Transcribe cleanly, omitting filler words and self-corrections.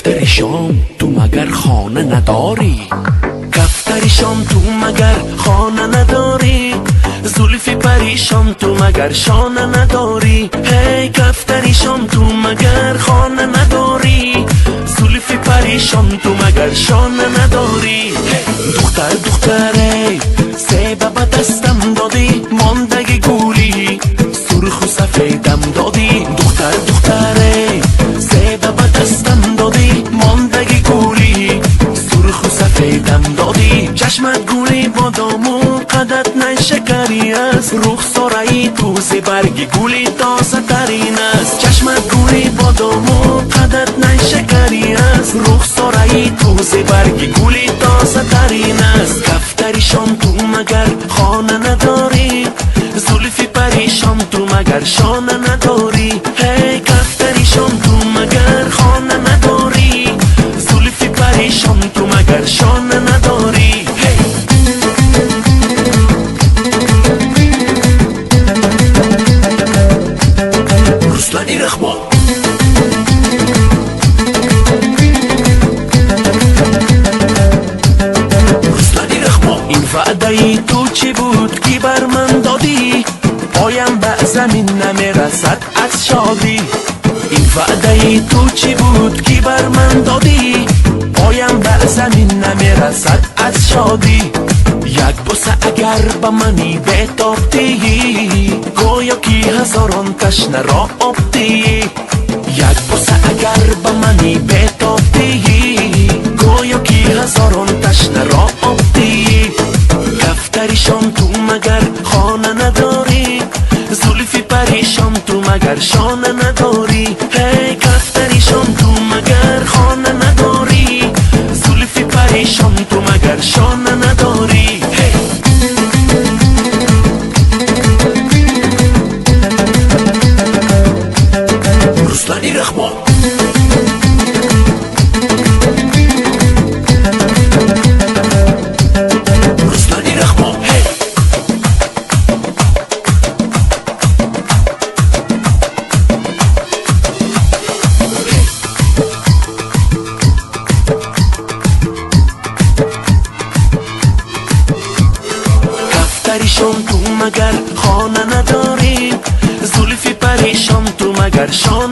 دفتر شام تو مگر خانه نداری؟ دفتر شام تو مگر خانه نداری؟ زلفی پریشان تو مگر شانه نداری؟ هی دفتر شام تو مگر خانه نداری؟ زلفی پریشان تو مگر شانه نداری؟ دختر دختره سبب دستم دادی ماندگی گولی سرخ و سفیدم دادی. دختر دختره سبب دستم دادی ماندگی گولی سرخ و سفیدم دادی. چشمت گولی بادام و قدت نشکری است، رخساره‌ای توز برگ گولی تازه ترین است. چشمت گولی بادام و قدت نشکری است، رخساره‌ای توز برگ گولی تازه ترین است. دفتر شام تو مگر خانه نداری؟ زلفی پریشان تو مگر شانه نداری؟ هی دفتر شام تو مگر خانه نداری؟ زلفی پریشان تو مگر شانه نداری؟ رسلانی رخما این وعده ای تو چی بود که بر من دادی؟ پایم به زمین نمیرسد از شادی. این وعده ای تو چی بود که بر من دادی؟ پایم به زمین نمیرسد از شادی. یک بوسه اگر به منی بتابتی، گویا که هزاران تشنه را آبتی. یک بوسه اگر به منی بتابتی، گویا که هزاران تشنه را آبتی. دفتر شام تو مگر خانه نداری؟ زلفی پریشان تو مگر شانه نداری؟ هی دفتر شام تو مگر خانه نداری؟ زلفی پریشان تو مگر شانه نداری؟ رسلانی رخما شام تو مگر خانه نداری؟ زلفی پریشان تو مگر شانه